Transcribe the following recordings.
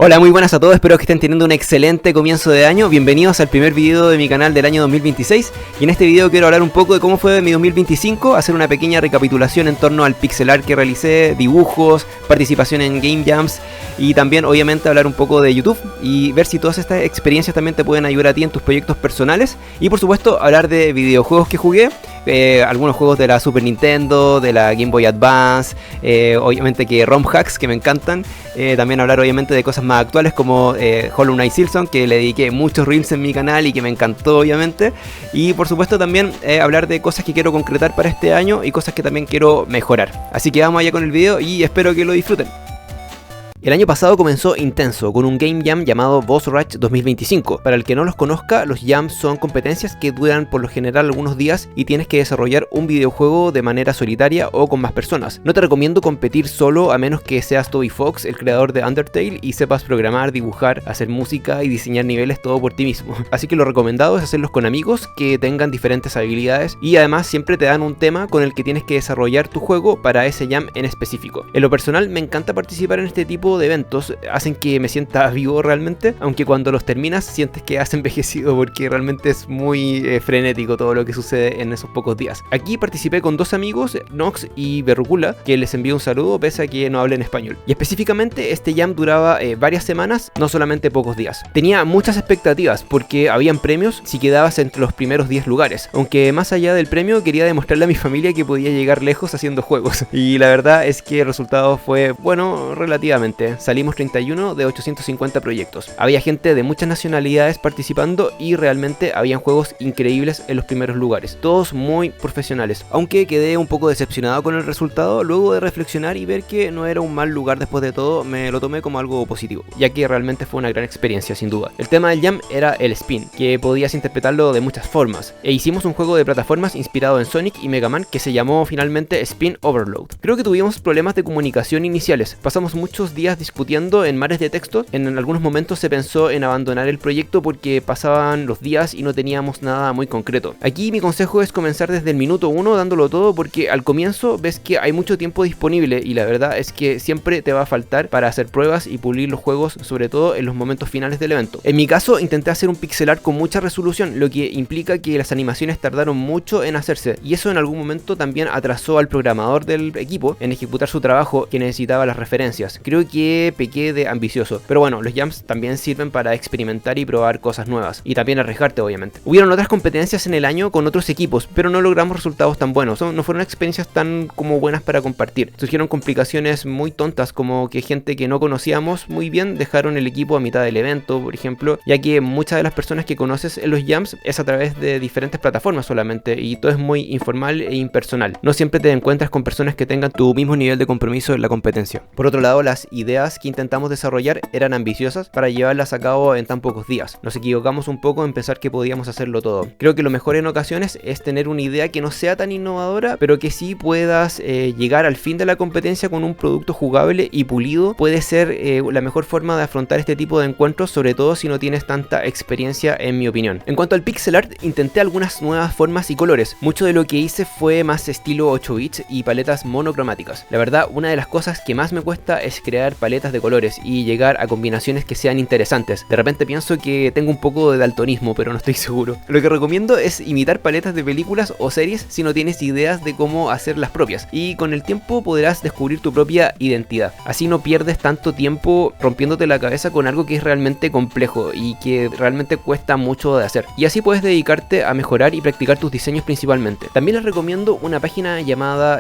Hola, muy buenas a todos, espero que estén teniendo un excelente comienzo de año. Bienvenidos al primer video de mi canal del año 2026. Y en este video quiero hablar un poco de cómo fue mi 2025, hacer una pequeña recapitulación en torno al pixel art que realicé, dibujos, participación en Game Jams y también obviamente hablar un poco de YouTube y ver si todas estas experiencias también te pueden ayudar a ti en tus proyectos personales. Y por supuesto hablar de videojuegos que jugué. Algunos juegos de la Super Nintendo, de la Game Boy Advance, obviamente que ROM hacks que me encantan, también hablar obviamente de cosas más actuales como Hollow Knight Silksong, que le dediqué muchos reels en mi canal y que me encantó obviamente, y por supuesto también hablar de cosas que quiero concretar para este año y cosas que también quiero mejorar. Así que vamos allá con el video y espero que lo disfruten. El año pasado comenzó intenso con un Game Jam llamado Boss Rush 2025. Para el que no los conozca, los jams son competencias que duran por lo general algunos días y tienes que desarrollar un videojuego de manera solitaria o con más personas. No te recomiendo competir solo a menos que seas Toby Fox, el creador de Undertale, y sepas programar, dibujar, hacer música y diseñar niveles todo por ti mismo. Así que lo recomendado es hacerlos con amigos que tengan diferentes habilidades y además siempre te dan un tema con el que tienes que desarrollar tu juego para ese jam en específico. En lo personal me encanta participar en este tipo de eventos, hacen que me sienta vivo realmente, aunque cuando los terminas sientes que has envejecido porque realmente es muy frenético todo lo que sucede en esos pocos días. Aquí participé con dos amigos, Nox y Berrucula, que les envío un saludo pese a que no hablen español. Y específicamente este jam duraba varias semanas, no solamente pocos días. Tenía muchas expectativas porque habían premios si quedabas entre los primeros 10 lugares, aunque más allá del premio quería demostrarle a mi familia que podía llegar lejos haciendo juegos. Y la verdad es que el resultado fue, bueno, relativamente. Salimos 31 de 850 proyectos. Había gente de muchas nacionalidades participando y realmente habían juegos increíbles en los primeros lugares. Todos muy profesionales. Aunque quedé un poco decepcionado con el resultado, luego de reflexionar y ver que no era un mal lugar después de todo, me lo tomé como algo positivo, ya que realmente fue una gran experiencia sin duda. El tema del jam era el spin, que podías interpretarlo de muchas formas. E hicimos un juego de plataformas inspirado en Sonic y Mega Man que se llamó finalmente Spin Overload. Creo que tuvimos problemas de comunicación iniciales. Pasamos muchos días discutiendo en mares de texto. En algunos momentos se pensó en abandonar el proyecto porque pasaban los días y no teníamos nada muy concreto. Aquí mi consejo es comenzar desde el minuto 1 dándolo todo, porque al comienzo ves que hay mucho tiempo disponible y la verdad es que siempre te va a faltar para hacer pruebas y pulir los juegos, sobre todo en los momentos finales del evento. En mi caso intenté hacer un pixel art con mucha resolución, lo que implica que las animaciones tardaron mucho en hacerse y eso en algún momento también atrasó al programador del equipo en ejecutar su trabajo, que necesitaba las referencias. Creo que pequé de ambicioso, pero bueno, los jams también sirven para experimentar y probar cosas nuevas y también arriesgarte obviamente. Hubieron otras competencias en el año con otros equipos, pero no logramos resultados tan buenos, no fueron experiencias tan como buenas para compartir. Surgieron complicaciones muy tontas, como que gente que no conocíamos muy bien dejaron el equipo a mitad del evento, por ejemplo, ya que muchas de las personas que conoces en los jams es a través de diferentes plataformas solamente y todo es muy informal e impersonal. No siempre te encuentras con personas que tengan tu mismo nivel de compromiso en la competencia. Por otro lado, las ideas que intentamos desarrollar eran ambiciosas para llevarlas a cabo en tan pocos días. Nos equivocamos un poco en pensar que podíamos hacerlo todo. Creo que lo mejor en ocasiones es tener una idea que no sea tan innovadora, pero que sí puedas llegar al fin de la competencia con un producto jugable y pulido. Puede ser la mejor forma de afrontar este tipo de encuentros, sobre todo si no tienes tanta experiencia, en mi opinión. En cuanto al pixel art, intenté algunas nuevas formas y colores. Mucho de lo que hice fue más estilo 8 bits y paletas monocromáticas. La verdad, una de las cosas que más me cuesta es crear paletas de colores y llegar a combinaciones que sean interesantes. De repente pienso que tengo un poco de daltonismo, pero no estoy seguro. Lo que recomiendo es imitar paletas de películas o series si no tienes ideas de cómo hacer las propias, y con el tiempo podrás descubrir tu propia identidad. Así no pierdes tanto tiempo rompiéndote la cabeza con algo que es realmente complejo y que realmente cuesta mucho de hacer, y así puedes dedicarte a mejorar y practicar tus diseños principalmente. También les recomiendo una página llamada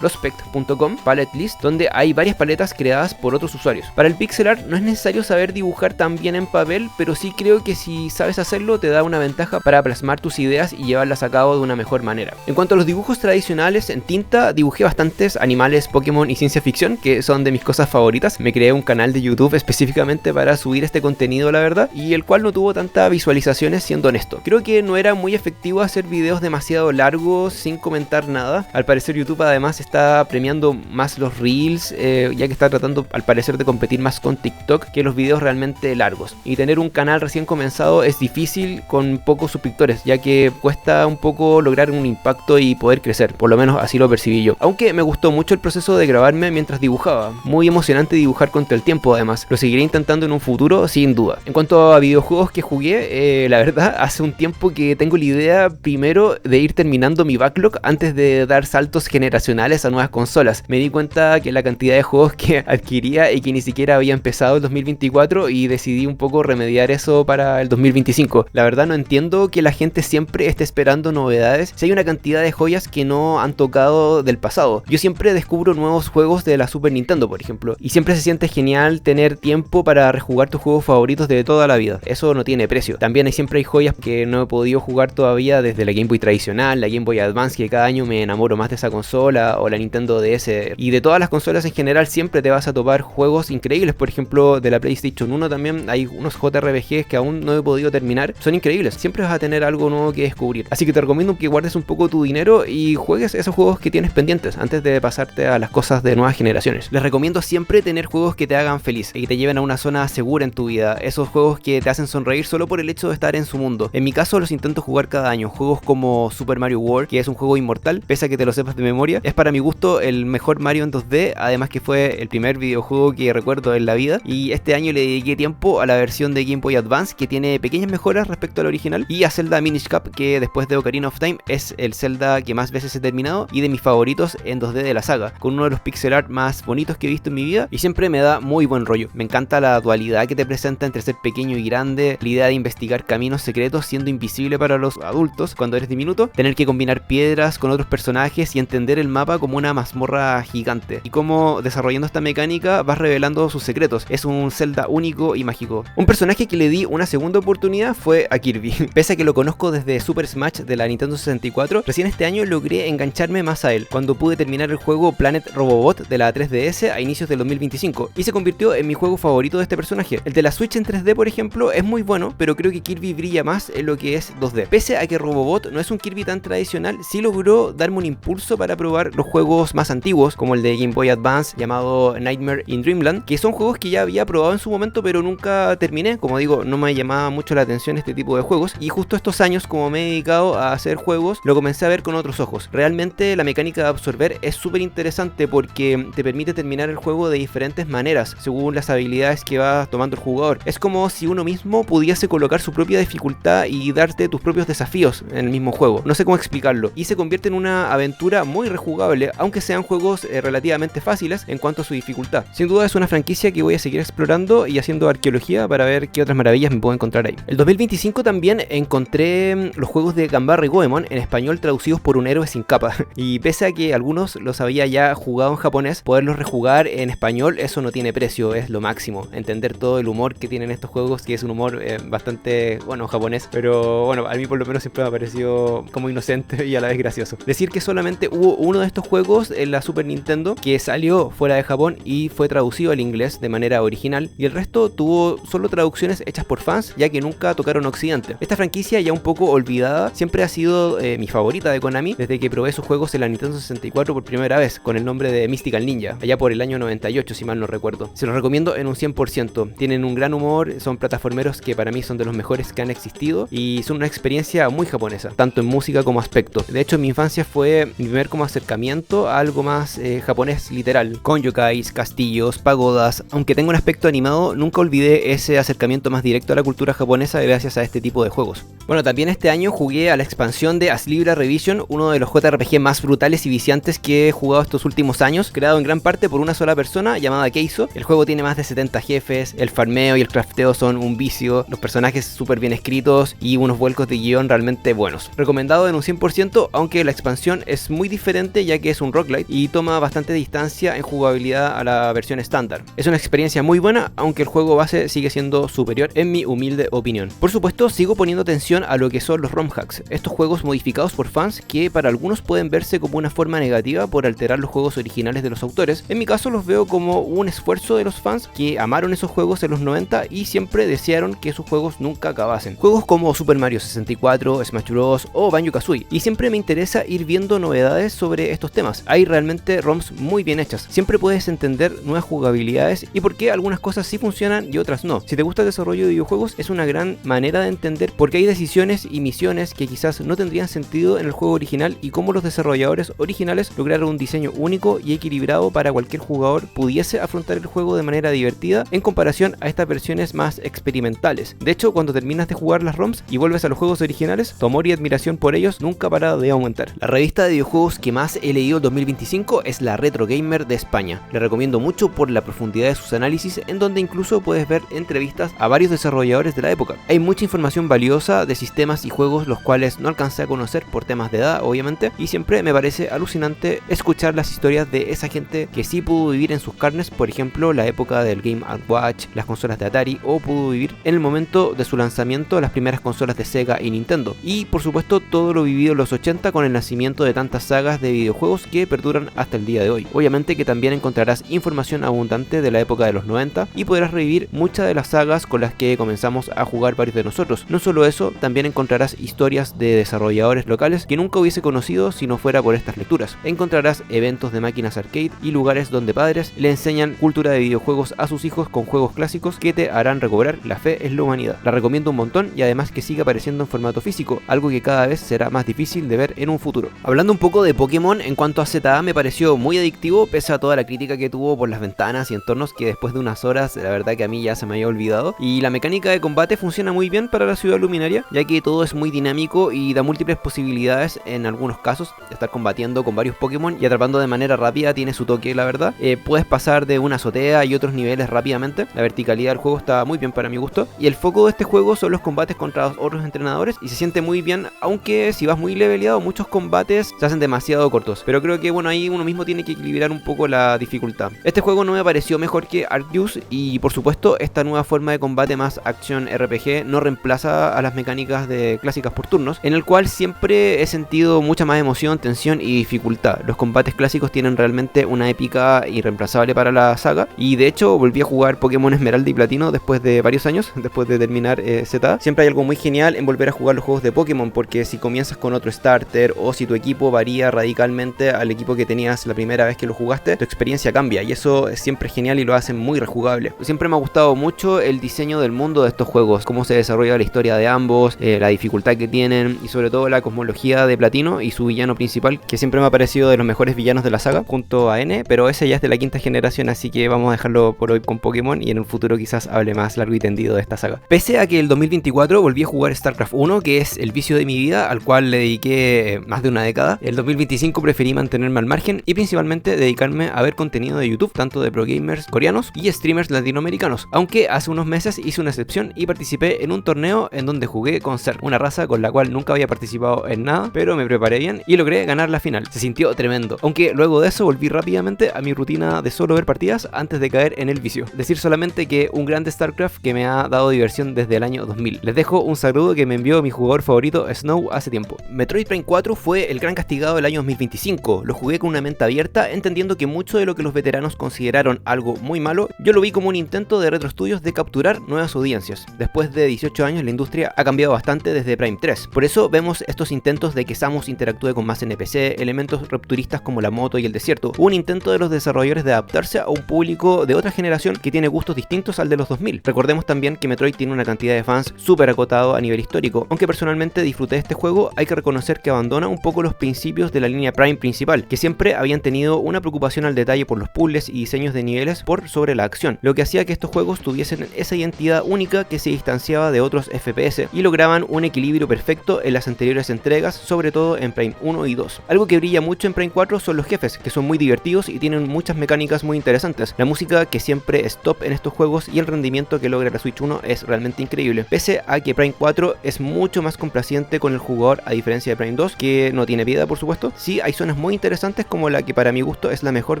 prospect.com Palette List, donde hay varias paletas creadas por otros usuarios. Para el pixel art no es necesario saber dibujar tan bien en papel, pero sí creo que si sabes hacerlo te da una ventaja para plasmar tus ideas y llevarlas a cabo de una mejor manera. En cuanto a los dibujos tradicionales, en tinta dibujé bastantes animales, Pokémon y ciencia ficción, que son de mis cosas favoritas. Me creé un canal de YouTube específicamente para subir este contenido, la verdad, y el cual no tuvo tantas visualizaciones, siendo honesto. Creo que no era muy efectivo hacer videos demasiado largos sin comentar nada. Al parecer YouTube además está premiando más los reels, ya que está tratando al parecer de competir más con TikTok que los videos realmente largos. Y tener un canal recién comenzado es difícil con pocos suscriptores, ya que cuesta un poco lograr un impacto y poder crecer, por lo menos así lo percibí yo. Aunque me gustó mucho el proceso de grabarme mientras dibujaba, muy emocionante dibujar contra el tiempo además, lo seguiré intentando en un futuro sin duda. En cuanto a videojuegos que jugué, la verdad hace un tiempo que tengo la idea primero de ir terminando mi backlog antes de dar saltos generacionales a nuevas consolas. Me di cuenta que la cantidad de juegos que adquiría y que ni siquiera había empezado el 2024 y decidí un poco remediar eso para el 2025. La verdad no entiendo que la gente siempre esté esperando novedades si hay una cantidad de joyas que no han tocado del pasado. Yo siempre descubro nuevos juegos de la Super Nintendo, por ejemplo, y siempre se siente genial tener tiempo para rejugar tus juegos favoritos de toda la vida. Eso no tiene precio. También siempre hay joyas que no he podido jugar todavía desde la Game Boy tradicional, la Game Boy Advance, que cada año me enamoro más de esa consola, o la Nintendo DS, y de todas las consolas en general siempre te vas a topar juegos increíbles. Por ejemplo, de la PlayStation 1 también hay unos JRPGs que aún no he podido terminar, son increíbles, siempre vas a tener algo nuevo que descubrir, así que te recomiendo que guardes un poco tu dinero y juegues esos juegos que tienes pendientes antes de pasarte a las cosas de nuevas generaciones. Les recomiendo siempre tener juegos que te hagan feliz y que te lleven a una zona segura en tu vida, esos juegos que te hacen sonreír solo por el hecho de estar en su mundo. En mi caso los intento jugar cada año, juegos como Super Mario World, que es un juego inmortal, pese a que te lo sepas de memoria, es para mi gusto el mejor Mario en 2D, además que fue el primer videojuego que recuerdo en la vida, y este año le dediqué tiempo a la versión de Game Boy Advance, que tiene pequeñas mejoras respecto al original, y a Zelda Minish Cap, que después de Ocarina of Time es el Zelda que más veces he terminado y de mis favoritos en 2D de la saga, con uno de los pixel art más bonitos que he visto en mi vida, y siempre me da muy buen rollo. Me encanta la dualidad que te presenta entre ser pequeño y grande, la idea de investigar caminos secretos siendo invisible para los adultos cuando eres diminuto, tener que combinar piedras con otros personajes y entender el mapa como una mazmorra gigante, y cómo desarrollando esta mecánica vas revelando sus secretos. Es un Zelda único y mágico. Un personaje que le di una segunda oportunidad fue a Kirby. Pese a que lo conozco desde Super Smash de la Nintendo 64, recién este año logré engancharme más a él, cuando pude terminar el juego Planet Robobot de la 3DS a inicios del 2025, y se convirtió en mi juego favorito de este personaje. El de la Switch en 3D, por ejemplo, es muy bueno, pero creo que Kirby brilla más en lo que es 2D. Pese a que Robobot no es un Kirby tan tradicional, sí logró darme un impulso para probar los juegos más antiguos, como el de Game Boy Advance llamado Nightmare in Dreamland, que son juegos que ya había probado en su momento pero nunca terminé. Como digo, no me llamaba mucho la atención este tipo de juegos, y justo estos años, como me he dedicado a hacer juegos, lo comencé a ver con otros ojos. Realmente la mecánica de absorber es súper interesante porque te permite terminar el juego de diferentes maneras según las habilidades que va tomando el jugador. Es como si uno mismo pudiese colocar su propia dificultad y darte tus propios desafíos en el mismo juego. No sé cómo explicarlo, y se convierte en una aventura muy rejugable, aunque sean juegos relativamente fáciles en cuanto a su dificultad. Sin duda es una franquicia que voy a seguir explorando y haciendo arqueología para ver qué otras maravillas me puedo encontrar ahí. El 2025 también encontré los juegos de Ganbare Goemon en español traducidos por un héroe sin capa, y pese a que algunos los había ya jugado en japonés, poderlos rejugar en español, eso no tiene precio, es lo máximo. Entender todo el humor que tienen estos juegos, que es un humor bastante, bueno, japonés, pero bueno, a mí por lo menos siempre me ha parecido como inocente y a la vez gracioso. Decir que solamente hubo uno de estos juegos en la Super Nintendo que salió fuera de Japón y fue traducido al inglés de manera original, y el resto tuvo solo traducciones hechas por fans, ya que nunca tocaron Occidente. Esta franquicia, ya un poco olvidada, siempre ha sido mi favorita de Konami desde que probé sus juegos en la Nintendo 64 por primera vez, con el nombre de Mystical Ninja, allá por el año 98 si mal no recuerdo. Se los recomiendo en un 100%, tienen un gran humor, son plataformeros que para mí son de los mejores que han existido y son una experiencia muy japonesa, tanto en música como aspecto. De hecho, mi infancia fue mi primer como acercamiento a algo más japonés literal, con yokais, castillos, pagodas. Aunque tenga un aspecto animado, nunca olvidé ese acercamiento más directo a la cultura japonesa gracias a este tipo de juegos. Bueno, también este año jugué a la expansión de As Libra Revision, uno de los JRPG más brutales y viciantes que he jugado estos últimos años, creado en gran parte por una sola persona llamada Keizo. El juego tiene más de 70 jefes, el farmeo y el crafteo son un vicio, los personajes súper bien escritos y unos vuelcos de guión realmente buenos. Recomendado en un 100%, aunque la expansión es muy diferente ya que es un roguelite y toma bastante distancia en jugabilidad a la versión estándar. Es una experiencia muy buena, aunque el juego base sigue siendo superior en mi humilde opinión. Por supuesto, sigo poniendo atención a lo que son los ROM hacks, estos juegos modificados por fans que para algunos pueden verse como una forma negativa por alterar los juegos originales de los autores. En mi caso los veo como un esfuerzo de los fans que amaron esos juegos en los 90 y siempre desearon que esos juegos nunca acabasen. Juegos como Super Mario 64, Smash Bros o Banjo-Kazooie, y siempre me interesa ir viendo novedades sobre estos temas. Hay realmente ROMs muy bien hechas, siempre puedes entender nuevos nuevas jugabilidades y por qué algunas cosas sí funcionan y otras no. Si te gusta el desarrollo de videojuegos, es una gran manera de entender por qué hay decisiones y misiones que quizás no tendrían sentido en el juego original y cómo los desarrolladores originales lograron un diseño único y equilibrado para cualquier jugador pudiese afrontar el juego de manera divertida en comparación a estas versiones más experimentales. De hecho, cuando terminas de jugar las ROMs y vuelves a los juegos originales, tu amor y admiración por ellos nunca para de aumentar. La revista de videojuegos que más he leído en 2025 es la Retro Gamer de España. Le recomiendo mucho por la profundidad de sus análisis, en donde incluso puedes ver entrevistas a varios desarrolladores de la época. Hay mucha información valiosa de sistemas y juegos los cuales no alcancé a conocer por temas de edad, obviamente, y siempre me parece alucinante escuchar las historias de esa gente que sí pudo vivir en sus carnes, por ejemplo, la época del Game & Watch, las consolas de Atari, o pudo vivir en el momento de su lanzamiento las primeras consolas de Sega y Nintendo. Y por supuesto todo lo vivido en los 80 con el nacimiento de tantas sagas de videojuegos que perduran hasta el día de hoy. Obviamente que también encontrarás información abundante de la época de los 90 y podrás revivir muchas de las sagas con las que comenzamos a jugar varios de nosotros. No solo eso, también encontrarás historias de desarrolladores locales que nunca hubiese conocido si no fuera por estas lecturas. Encontrarás eventos de máquinas arcade y lugares donde padres le enseñan cultura de videojuegos a sus hijos con juegos clásicos que te harán recobrar la fe en la humanidad. La recomiendo un montón y además que sigue apareciendo en formato físico, algo que cada vez será más difícil de ver en un futuro. Hablando un poco de Pokémon, en cuanto a ZA me pareció muy adictivo pese a toda la crítica que tuvo por las ventanas y entornos que después de unas horas la verdad que a mí ya se me había olvidado, y la mecánica de combate funciona muy bien para la ciudad luminaria, ya que todo es muy dinámico y da múltiples posibilidades en algunos casos de estar combatiendo con varios Pokémon y atrapando de manera rápida. Tiene su toque, la verdad. Puedes pasar de una azotea y otros niveles rápidamente. La verticalidad del juego está muy bien para mi gusto y el foco de este juego son los combates contra otros entrenadores y se siente muy bien, aunque si vas muy leveleado muchos combates se hacen demasiado cortos, pero creo que bueno, ahí uno mismo tiene que equilibrar un poco la dificultad. Este juego no me pareció mejor que Arceus y por supuesto esta nueva forma de combate más acción RPG no reemplaza a las mecánicas de clásicas por turnos, en el cual siempre he sentido mucha más emoción, tensión y dificultad. Los combates clásicos tienen realmente una épica irreemplazable para la saga y de hecho volví a jugar Pokémon Esmeralda y Platino después de varios años, después de terminar ZA. Siempre hay algo muy genial en volver a jugar los juegos de Pokémon, porque si comienzas con otro starter o si tu equipo varía radicalmente al equipo que tenías la primera vez que lo jugaste, tu experiencia cambia y eso es siempre genial y lo hace muy rejugable. Siempre me ha gustado mucho el diseño del mundo de estos juegos, cómo se desarrolla la historia de ambos, la dificultad que tienen y sobre todo la cosmología de Platino y su villano principal, que siempre me ha parecido de los mejores villanos de la saga, junto a N, pero ese ya es de la quinta generación, así que vamos a dejarlo por hoy con Pokémon y en un futuro quizás hable más largo y tendido de esta saga. Pese a que el 2024 volví a jugar StarCraft 1, que es el vicio de mi vida, al cual le dediqué más de una década, el 2025 preferí mantenerme al margen y principalmente dedicarme a ver contenido de YouTube, tanto de pro gamers coreanos y streamers latinoamericanos, aunque hace unos meses hice una excepción y participé en un torneo en donde jugué con Zerg, una raza con la cual nunca había participado en nada, pero me preparé bien y logré ganar la final. Se sintió tremendo, aunque luego de eso volví rápidamente a mi rutina de solo ver partidas antes de caer en el vicio. Decir solamente que un grande StarCraft que me ha dado diversión desde el año 2000. Les dejo un saludo que me envió mi jugador favorito Snow hace tiempo. Metroid Prime 4 fue el gran castigado del año 2025. Lo jugué con una mente abierta, entendiendo que mucho de lo que los veteranos consideraron algo muy malo, yo lo vi como un intento de Retro Studios de capturar nuevas audiencias. Después de 18 años la industria ha cambiado bastante desde Prime 3. Por eso vemos estos intentos de que Samus interactúe con más NPC, elementos rupturistas como la moto y el desierto. Un intento de los desarrolladores de adaptarse a un público de otra generación que tiene gustos distintos al de los 2000. Recordemos también que Metroid tiene una cantidad de fans súper acotado a nivel histórico. Aunque personalmente disfruté de este juego, hay que reconocer que abandona un poco los principios de la línea Prime principal, que siempre habían tenido una preocupación al detalle por los puzzles y diseños de niveles por sobre la acción, lo que hacía que estos juegos tuviesen esa identidad única que se distanciaba de otros FPS y lograban un equilibrio perfecto en las anteriores entregas, sobre todo en Prime 1 y 2. Algo que brilla mucho en Prime 4 son los jefes, que son muy divertidos y tienen muchas mecánicas muy interesantes. La música, que siempre es top en estos juegos, y el rendimiento que logra la Switch 1 es realmente increíble, pese a que Prime 4 es mucho más complaciente con el jugador a diferencia de Prime 2, que no tiene piedad por supuesto. Sí, hay zonas muy interesantes como la que para mi gusto es la mejor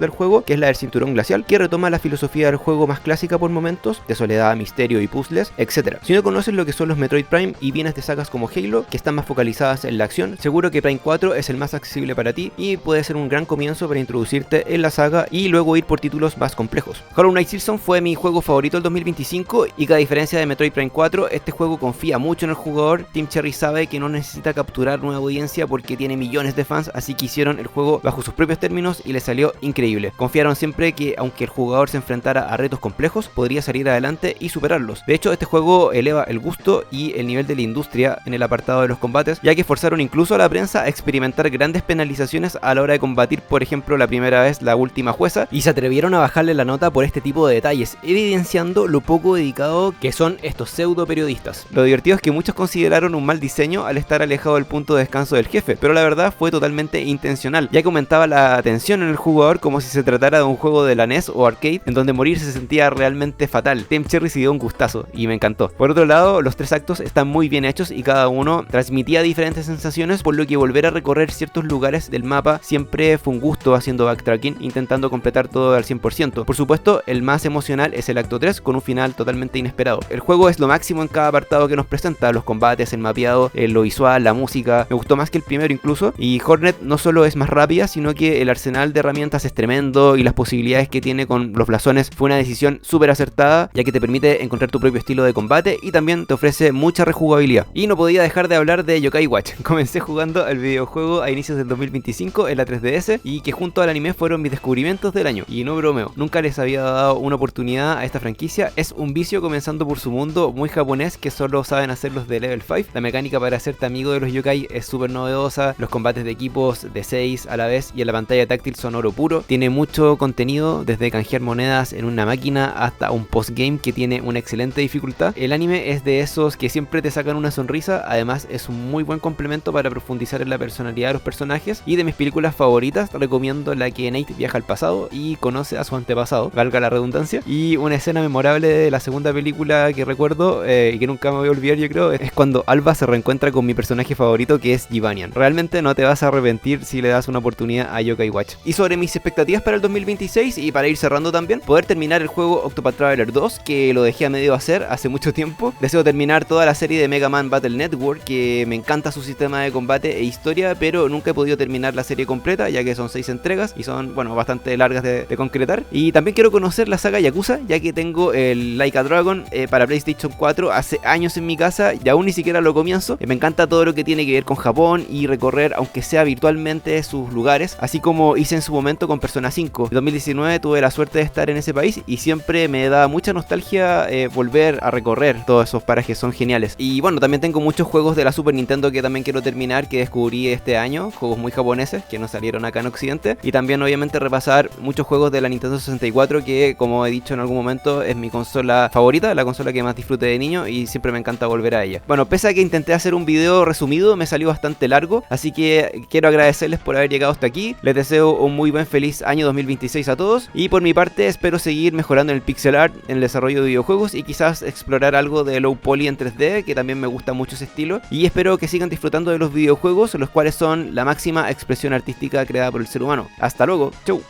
del juego, que es la del cinturón glacial, que retoma la filosofía del juego más clásica por momentos, de soledad, misterio y puzzles, etc. Si no conoces lo que son los Metroid Prime y vienes de sagas como Halo, que están más focalizadas en la acción, seguro que Prime 4 es el más accesible para ti y puede ser un gran comienzo para introducirte en la saga y luego ir por títulos más complejos. Hollow Knight Silksong fue mi juego favorito del 2025 y que a diferencia de Metroid Prime 4, este juego confía mucho en el jugador. Team Cherry sabe que no necesita capturar nueva audiencia porque tiene millones de fans, así que hicieron el juego bajo sus propios términos y les salió increíble. Confiaron siempre que que aunque el jugador se enfrentara a retos complejos, podría salir adelante y superarlos. De hecho, este juego eleva el gusto y el nivel de la industria en el apartado de los combates, ya que forzaron incluso a la prensa a experimentar grandes penalizaciones a la hora de combatir, por ejemplo, la primera vez la última jueza, y se atrevieron a bajarle la nota por este tipo de detalles, evidenciando lo poco dedicado que son estos pseudo periodistas. Lo divertido es que muchos consideraron un mal diseño al estar alejado del punto de descanso del jefe, pero la verdad fue totalmente intencional, ya que aumentaba la tensión en el jugador como si se tratara de un juego de la NES o arcade, en donde morir se sentía realmente fatal. Tim Cherry se dio un gustazo y me encantó. Por otro lado, los 3 actos están muy bien hechos y cada uno transmitía diferentes sensaciones, por lo que volver a recorrer ciertos lugares del mapa siempre fue un gusto haciendo backtracking, intentando completar todo al 100%. Por supuesto, el más emocional es el acto 3 con un final totalmente inesperado. El juego es lo máximo en cada apartado que nos presenta, los combates, el mapeado, lo visual, la música. Me gustó más que el primero incluso, y Hornet no solo es más rápida, sino que el arsenal de herramientas es tremendo y las posibilidades que tiene con los blasones fue una decisión súper acertada, ya que te permite encontrar tu propio estilo de combate y también te ofrece mucha rejugabilidad. Y no podía dejar de hablar de Yokai Watch. Comencé jugando el videojuego a inicios del 2025 en la 3DS y que junto al anime fueron mis descubrimientos del año. Y no bromeo, nunca les había dado una oportunidad a esta franquicia. Es un vicio comenzando por su mundo muy japonés que solo saben hacer los de Level 5. La mecánica para hacerte amigo de los yokai es súper novedosa, los combates de equipos de 6 a la vez y en la pantalla táctil son oro puro. Tiene mucho contenido, desde canjear monedas en una máquina hasta un postgame que tiene una excelente dificultad. El anime es de esos que siempre te sacan una sonrisa, además es un muy buen complemento para profundizar en la personalidad de los personajes. Y de mis películas favoritas recomiendo la que Nate viaja al pasado y conoce a su antepasado, valga la redundancia. Y una escena memorable de la segunda película que recuerdo y que nunca me voy a olvidar, yo creo, es cuando Alba se reencuentra con mi personaje favorito, que es Givanian. Realmente no te vas a arrepentir si le das una oportunidad a Yokai Watch. Y sobre mis expectativas para el 2026, y para ir cerrando también, poder terminar el juego Octopath Traveler 2, que lo dejé a medio hacer hace mucho tiempo. Deseo terminar toda la serie de Mega Man Battle Network, que me encanta su sistema de combate e historia, pero nunca he podido terminar la serie completa, ya que son 6 entregas y son, bueno, bastante largas de concretar. Y también quiero conocer la saga Yakuza, ya que tengo el Like a Dragon para PlayStation 4 hace años en mi casa y aún ni siquiera lo comienzo. Me encanta todo lo que tiene que ver con Japón y recorrer, aunque sea virtualmente, sus lugares, así como hice en su momento con Persona 5. En 2019 tuve la suerte de estar en ese país y siempre me da mucha nostalgia volver a recorrer todos esos parajes, son geniales. Y bueno, también tengo muchos juegos de la Super Nintendo que también quiero terminar, que descubrí este año, juegos muy japoneses que no salieron acá en Occidente, y también obviamente repasar muchos juegos de la Nintendo 64, que como he dicho en algún momento es mi consola favorita, la consola que más disfruté de niño y siempre me encanta volver a ella. Bueno, pese a que intenté hacer un video resumido, me salió bastante largo, así que quiero agradecerles por haber llegado hasta aquí. Les deseo un muy buen feliz año 2026 a todos, y por mi parte espero seguir mejorando en el pixel art, en el desarrollo de videojuegos y quizás explorar algo de low poly en 3D, que también me gusta mucho ese estilo, y espero que sigan disfrutando de los videojuegos, los cuales son la máxima expresión artística creada por el ser humano. Hasta luego, chau.